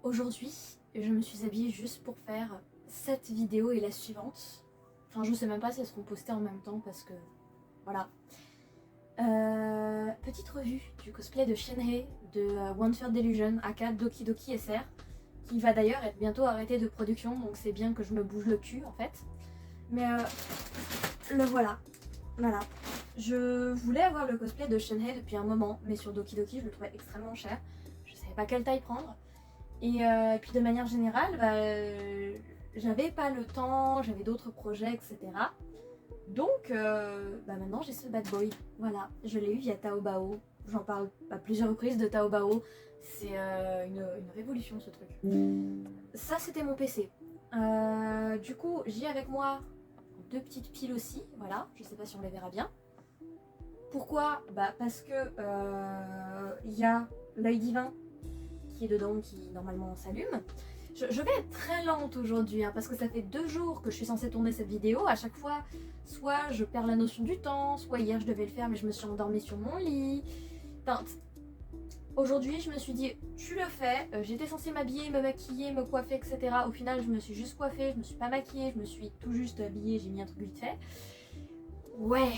Aujourd'hui, je me suis habillée juste pour faire cette vidéo et la suivante. Enfin, je sais même pas si elles seront postées en même temps parce que... Voilà. Petite revue du cosplay de Shenhei de One Third Delusion, aka Doki Doki SR, qui va d'ailleurs être bientôt arrêté de production, donc c'est bien que je me bouge le cul en fait. Mais le voilà. Voilà. Je voulais avoir le cosplay de Shenhei depuis un moment, mais sur Doki Doki je le trouvais extrêmement cher. Je savais pas quelle taille prendre. Et puis de manière générale, j'avais pas le temps, j'avais d'autres projets, etc. Donc maintenant j'ai ce bad boy. Voilà, je l'ai eu via Taobao. J'en parle à plusieurs reprises de Taobao. C'est une révolution ce truc. Ça c'était mon PC. Du coup j'ai avec moi deux petites piles aussi. Voilà, je sais pas si on les verra bien. Pourquoi? Parce que il y a l'œil divin qui est dedans, qui normalement s'allume. Je vais être très lente aujourd'hui, parce que ça fait 2 jours que je suis censée tourner cette vidéo. À chaque fois, soit je perds la notion du temps, soit hier je devais le faire mais je me suis endormie sur mon lit. Enfin, aujourd'hui je me suis dit, tu le fais. J'étais censée m'habiller, me maquiller, me coiffer, etc. Au final je me suis juste coiffée, je me suis pas maquillée, je me suis tout juste habillée, j'ai mis un truc vite fait. Ouais.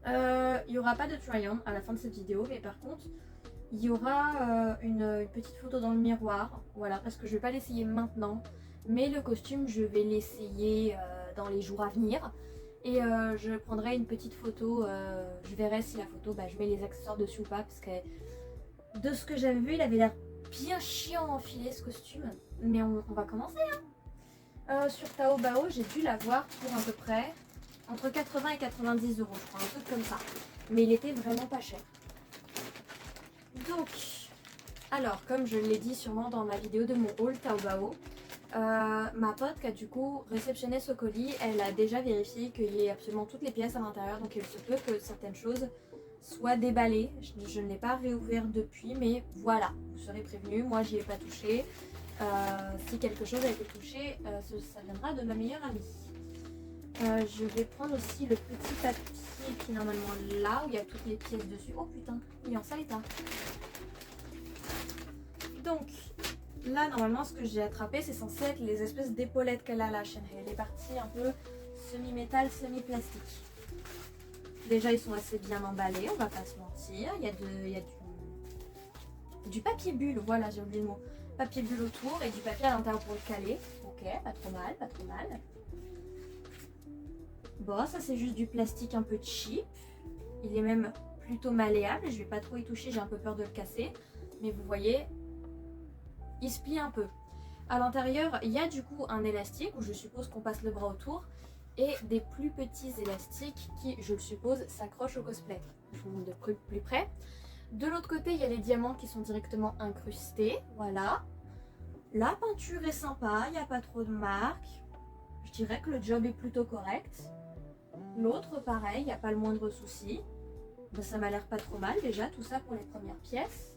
Il n'y aura pas de try-on à la fin de cette vidéo, mais par contre il y aura une petite photo dans le miroir, voilà, parce que je vais pas l'essayer maintenant, mais le costume je vais l'essayer dans les jours à venir. Et je prendrai une petite photo, je verrai si la photo, je mets les accessoires dessus ou pas, parce que de ce que j'avais vu, il avait l'air bien chiant à enfiler ce costume. Mais on va commencer, hein. Sur Taobao, j'ai dû l'avoir pour à peu près entre 80 et 90 euros, je crois, un truc comme ça. Mais il était vraiment pas cher. Donc, alors comme je l'ai dit sûrement dans ma vidéo de mon haul Taobao, ma pote qui a du coup réceptionné ce colis, elle a déjà vérifié qu'il y ait absolument toutes les pièces à l'intérieur, donc il se peut que certaines choses soient déballées. Je ne l'ai pas réouvert depuis, mais voilà, vous serez prévenus, moi j'y ai pas touché. Si quelque chose a été touché, ça viendra de ma meilleure amie. Je vais prendre aussi le petit papier qui est normalement là, où il y a toutes les pièces dessus. Oh putain, il est en sale état. Donc, là, normalement, ce que j'ai attrapé, c'est censé être les espèces d'épaulettes qu'elle a, la Shenhei. Les parties un peu semi-métal, semi-plastique. Déjà, ils sont assez bien emballés, on va pas se mentir. Il y a du papier bulle, voilà, j'ai oublié le mot. Papier bulle autour et du papier à l'intérieur pour le caler. Ok, pas trop mal, pas trop mal. Bon, ça c'est juste du plastique un peu cheap. Il est même plutôt malléable. Je vais pas trop y toucher, j'ai un peu peur de le casser. Mais vous voyez, il se plie un peu. À l'intérieur, il y a du coup un élastique où je suppose qu'on passe le bras autour. Et des plus petits élastiques qui, je le suppose, s'accrochent au cosplay. Je vous montre de plus près. De l'autre côté, il y a les diamants qui sont directement incrustés. Voilà. La peinture est sympa, il n'y a pas trop de marques. Je dirais que le job est plutôt correct. L'autre, pareil, il n'y a pas le moindre souci. Ça m'a l'air pas trop mal déjà, tout ça pour les premières pièces.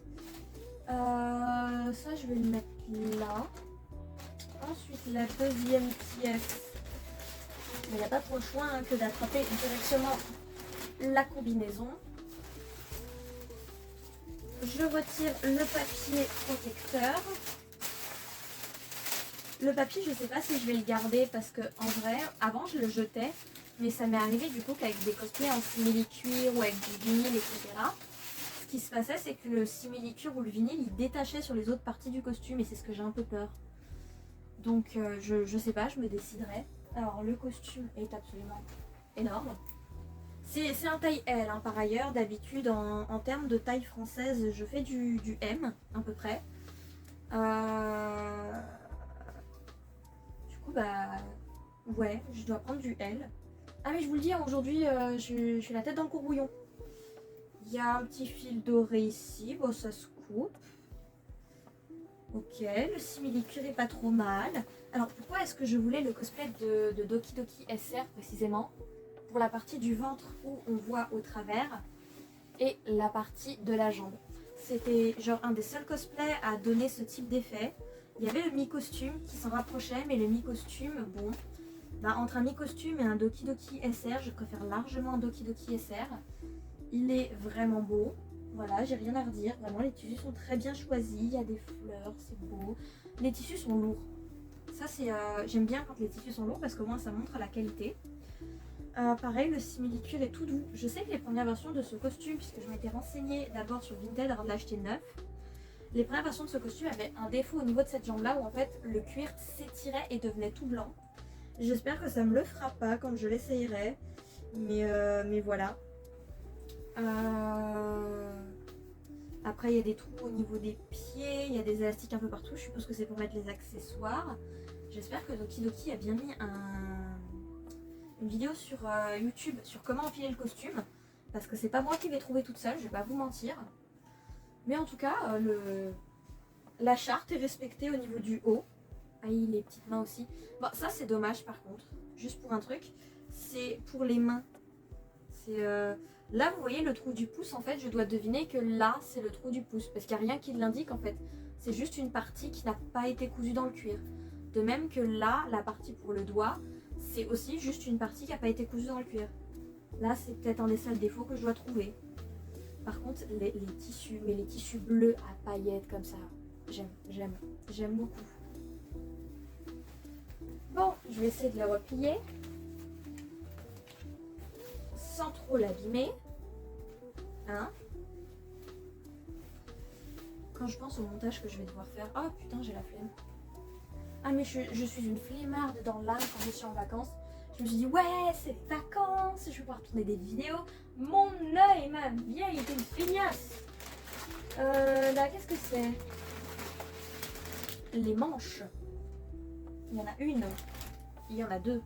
Ça, je vais le mettre là. Ensuite, la deuxième pièce. Il n'y a pas trop le choix que d'attraper directement la combinaison. Je retire le papier protecteur. Le papier, je ne sais pas si je vais le garder parce que en vrai, avant je le jetais. Mais ça m'est arrivé du coup qu'avec des cosplays en simili-cuir ou avec du vinyle, etc. Ce qui se passait, c'est que le simili-cuir ou le vinyle, il détachait sur les autres parties du costume et c'est ce que j'ai un peu peur. Donc je sais pas, je me déciderai. Alors le costume est absolument énorme. C'est un taille L par ailleurs. D'habitude en termes de taille française, je fais du M à peu près. Du coup ouais, je dois prendre du L. Ah mais je vous le dis, aujourd'hui je suis la tête dans le courbouillon. Il y a un petit fil doré ici, bon ça se coupe. Ok, le simili-cuir est pas trop mal. Alors pourquoi est-ce que je voulais le cosplay de Doki Doki SR précisément? Pour la partie du ventre où on voit au travers et la partie de la jambe. C'était genre un des seuls cosplays à donner ce type d'effet. Il y avait le mi-costume qui s'en rapprochait, mais le mi-costume, bon... entre un mi-costume et un Doki Doki SR, je préfère largement un Doki Doki SR. Il est vraiment beau. Voilà, j'ai rien à redire. Vraiment, les tissus sont très bien choisis. Il y a des fleurs, c'est beau. Les tissus sont lourds. Ça, c'est j'aime bien quand les tissus sont lourds parce qu'au moins ça montre la qualité. Pareil, le simili-cuir est tout doux. Je sais que les premières versions de ce costume, puisque je m'étais renseignée d'abord sur Vinted avant de l'acheter neuf, les premières versions de ce costume avaient un défaut au niveau de cette jambe-là où en fait le cuir s'étirait et devenait tout blanc. J'espère que ça me le fera pas quand je l'essayerai. Mais voilà. Après, il y a des trous au niveau des pieds, il y a des élastiques un peu partout. Je suppose que c'est pour mettre les accessoires. J'espère que Doki Doki a bien mis une vidéo sur YouTube sur comment enfiler le costume. Parce que c'est pas moi qui vais trouver toute seule, je vais pas vous mentir. Mais en tout cas, la charte est respectée au niveau du haut. Aïe, les petites mains aussi. Bon, ça c'est dommage par contre. Juste pour un truc, c'est pour les mains. C'est là, vous voyez le trou du pouce, en fait, je dois deviner que là, c'est le trou du pouce. Parce qu'il n'y a rien qui l'indique, en fait. C'est juste une partie qui n'a pas été cousue dans le cuir. De même que là, la partie pour le doigt, c'est aussi juste une partie qui n'a pas été cousue dans le cuir. Là, c'est peut-être un des seuls défauts que je dois trouver. Par contre, les tissus, mais les tissus bleus à paillettes comme ça, j'aime beaucoup. Bon, je vais essayer de le replier sans trop l'abîmer. Hein? Quand je pense au montage que je vais devoir faire... Oh putain, j'ai la flemme. Ah mais je suis une flemmarde dans l'âme quand je suis en vacances. Je me suis dit, ouais, c'est vacances, je vais pouvoir tourner des vidéos. Mon œil, ma vieille, était une feignasse. Là, qu'est-ce que c'est? Les manches. Il y en a une. Il y en a deux.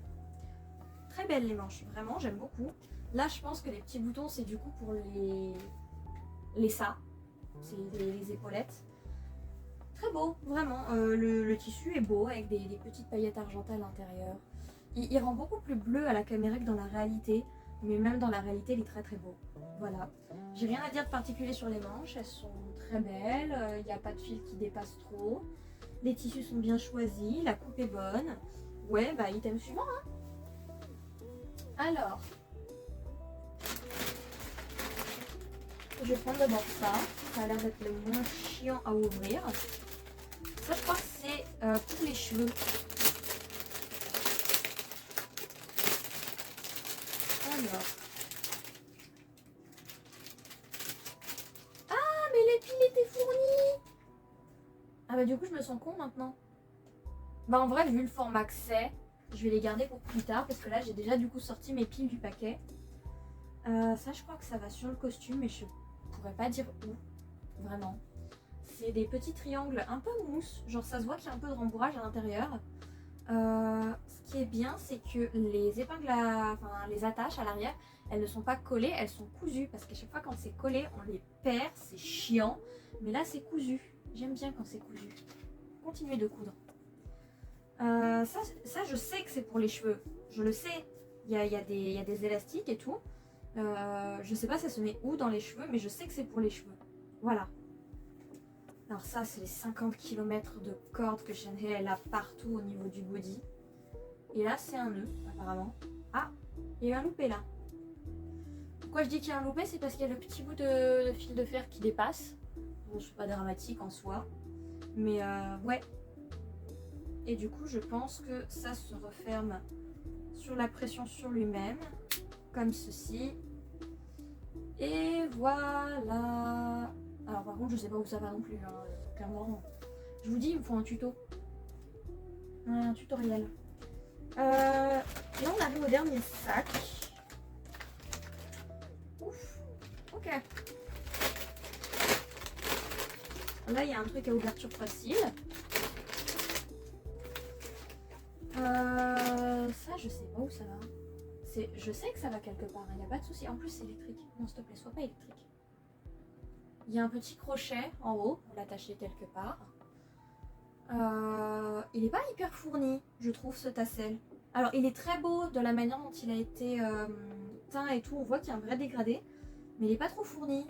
Très belles les manches, vraiment, j'aime beaucoup. Là, je pense que les petits boutons, c'est du coup pour les ça. C'est les épaulettes. Très beau, vraiment. Le tissu est beau avec des petites paillettes argentées à l'intérieur. Il rend beaucoup plus bleu à la caméra que dans la réalité. Mais même dans la réalité, il est très très beau. Voilà. J'ai rien à dire de particulier sur les manches. Elles sont très belles. Il n'y a pas de fil qui dépasse trop. Les tissus sont bien choisis. La coupe est bonne. Ouais, bah item suivant. Hein. Alors, je vais prendre d'abord ça. Ça a l'air d'être le moins chiant à ouvrir. Ça, je crois que c'est pour les cheveux. Alors. Ah, mais les piles étaient fournies. Ah bah du coup, je me sens con maintenant. Bah en vrai, vu le format que c'est, je vais les garder pour plus tard. Parce que là, j'ai déjà du coup sorti mes piles du paquet. Ça, je crois que ça va sur le costume, mais je pourrais pas dire où. Vraiment. C'est des petits triangles un peu mousse. Genre, ça se voit qu'il y a un peu de rembourrage à l'intérieur. Ce qui est bien, c'est que les épingles, les attaches à l'arrière, elles ne sont pas collées, elles sont cousues. Parce qu'à chaque fois, quand c'est collé, on les perd. C'est chiant. Mais là, c'est cousu. J'aime bien quand c'est cousu. Continuez de coudre. Ça, je sais que c'est pour les cheveux. Je le sais. Il y a des élastiques et tout. Je sais pas ça se met où dans les cheveux, mais je sais que c'est pour les cheveux. Voilà. Alors ça, c'est les 50 km de cordes que Shenhe elle a partout au niveau du body. Et là, c'est un nœud, apparemment. Ah, il y a eu un loupé là. Pourquoi je dis qu'il y a un loupé? C'est parce qu'il y a le petit bout de fil de fer qui dépasse. Bon, c'est pas dramatique en soi. Mais ouais. Et du coup, je pense que ça se referme sur la pression sur lui-même. Comme ceci. Et voilà. Alors par contre, je sais pas où ça va non plus. Hein. Clairement, je vous dis, il me faut un tuto. Un tutoriel. Là, on arrive au dernier sac. Ouf. Ok. Là, il y a un truc à ouverture facile. Ça, je sais pas où ça va. Je sais que ça va quelque part, il n'y a pas de souci. En plus, c'est électrique. Non, s'il te plaît, sois pas électrique. Il y a un petit crochet en haut pour l'attacher quelque part. Il n'est pas hyper fourni, je trouve, ce tassel. Alors, il est très beau de la manière dont il a été teint et tout. On voit qu'il y a un vrai dégradé, mais il n'est pas trop fourni.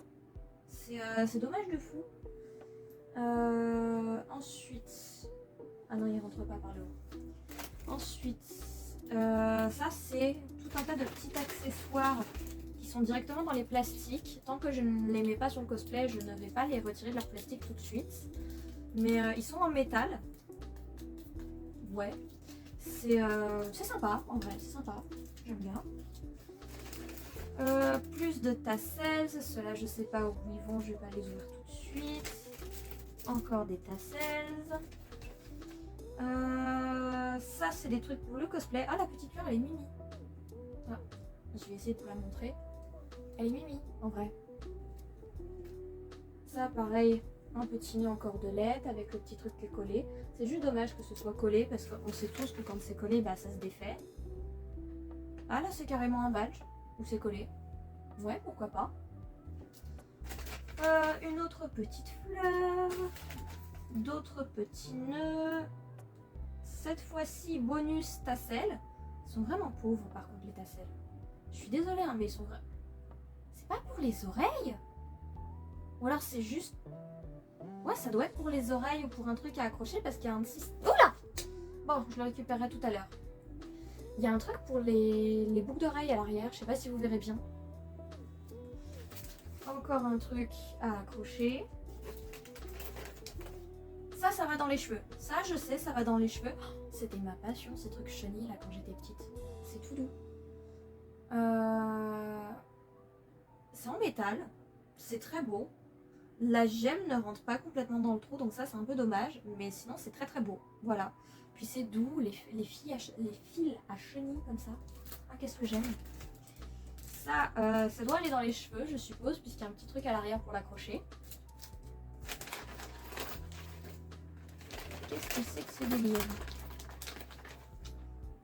C'est dommage de fou. Ensuite... Ah non, il rentre pas par le haut. Ensuite, ça c'est tout un tas de petits accessoires qui sont directement dans les plastiques. Tant que je ne les mets pas sur le cosplay, je ne vais pas les retirer de leur plastique tout de suite. Mais ils sont en métal. Ouais. C'est sympa, en vrai, c'est sympa. J'aime bien. Plus de tassels. Ceux-là, je sais pas où ils vont, je vais pas les ouvrir tout de suite. Encore des tassels. Ça, c'est des trucs pour le cosplay. Ah, la petite fleur, elle est mimi. Ah, je vais essayer de vous la montrer. Elle est mimi, en vrai. Ça, pareil, un petit nœud en cordelette avec le petit truc qui est collé. C'est juste dommage que ce soit collé parce qu'on sait tous que quand c'est collé, bah, ça se défait. Ah, là, c'est carrément un badge où c'est collé. Ouais, pourquoi pas. Une autre petite fleur. D'autres petits nœuds. Cette fois-ci, bonus tassel. Ils sont vraiment pauvres par contre les tassels. Je suis désolée, hein, mais ils sont vraiment... C'est pas pour les oreilles? Ou alors c'est juste... Ouais, ça doit être pour les oreilles ou pour un truc à accrocher parce qu'il y a un système... Oula! Bon, je le récupérerai tout à l'heure. Il y a un truc pour les boucles d'oreilles à l'arrière. Je sais pas si vous verrez bien. Encore un truc à accrocher. Ça va dans les cheveux. Ça, je sais, ça va dans les cheveux. Oh, c'était ma passion, ces trucs chenilles là quand j'étais petite. C'est tout doux. C'est en métal. C'est très beau. La gemme ne rentre pas complètement dans le trou, donc ça c'est un peu dommage. Mais sinon c'est très très beau. Voilà. Puis c'est doux, les fils à chenilles comme ça. Ah, qu'est-ce que j'aime. Ça, ça doit aller dans les cheveux, je suppose, puisqu'il y a un petit truc à l'arrière pour l'accrocher. Qu'est-ce que c'est que ce délire?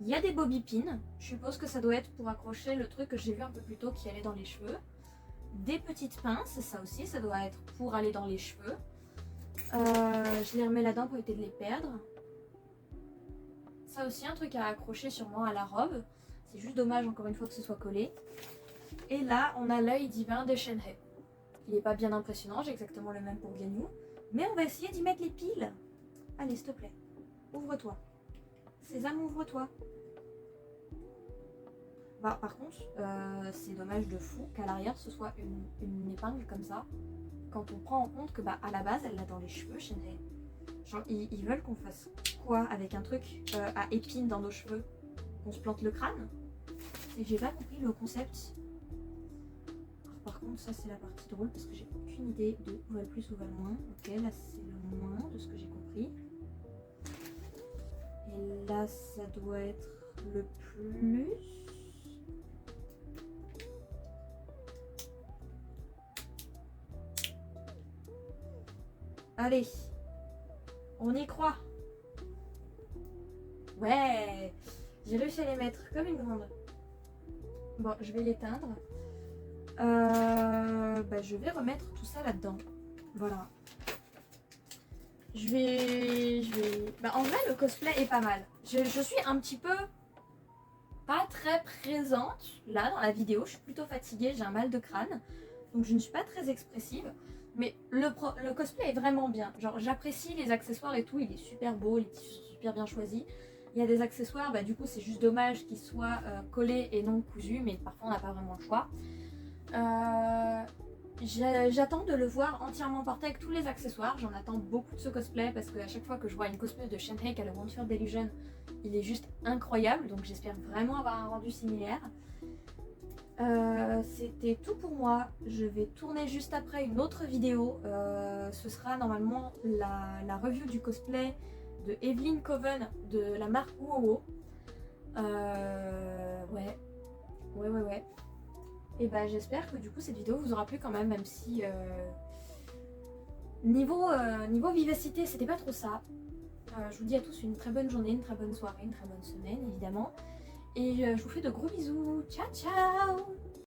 Il y a des bobby pins. Je suppose que ça doit être pour accrocher le truc que j'ai vu un peu plus tôt qui allait dans les cheveux. Des petites pinces, ça aussi, ça doit être pour aller dans les cheveux. Je les remets là-dedans pour éviter de les perdre. Ça aussi, un truc à accrocher sûrement à la robe. C'est juste dommage encore une fois que ce soit collé. Et là, on a l'œil divin de Shenhe. Il n'est pas bien impressionnant, j'ai exactement le même pour Ganyu. Mais on va essayer d'y mettre les piles. Allez, s'il te plaît, ouvre-toi. Sésame, ouvre-toi. Bah, par contre, c'est dommage de fou qu'à l'arrière ce soit une épingle comme ça. Quand on prend en compte que bah, à la base, elle l'a dans les cheveux, Shenhe. Genre, ils veulent qu'on fasse quoi avec un truc à épines dans nos cheveux? Qu'on se plante le crâne? C'est que j'ai pas compris le concept. Alors, par contre, ça c'est la partie drôle parce que j'ai aucune idée de où va le plus, où va le moins. Ok, là c'est le moins de ce que j'ai compris. Et là, ça doit être le plus. Allez, on y croit. Ouais, j'ai réussi à les mettre comme une grande. Bon, je vais l'éteindre. Je vais remettre tout ça là-dedans. Voilà. Je vais... en vrai, le cosplay est pas mal. Je suis un petit peu pas très présente là dans la vidéo. Je suis plutôt fatiguée, j'ai un mal de crâne. Donc je ne suis pas très expressive. Mais le cosplay est vraiment bien. Genre, j'apprécie les accessoires et tout. Il est super beau, les tissus sont super bien choisis. Il y a des accessoires, du coup, c'est juste dommage qu'ils soient collés et non cousus. Mais parfois, on n'a pas vraiment le choix. J'attends de le voir entièrement porté avec tous les accessoires. J'en attends beaucoup de ce cosplay parce qu'à chaque fois que je vois une cosplay de Shenhe à la One Third Delusion, il est juste incroyable. Donc j'espère vraiment avoir un rendu similaire. C'était tout pour moi. Je vais tourner juste après une autre vidéo. Ce sera normalement la review du cosplay de Evelyn Coven de la marque WoWo. Ouais. Et j'espère que du coup cette vidéo vous aura plu quand même si niveau vivacité c'était pas trop ça. Je vous dis à tous une très bonne journée, une très bonne soirée, une très bonne semaine évidemment. Et je vous fais de gros bisous. Ciao ciao.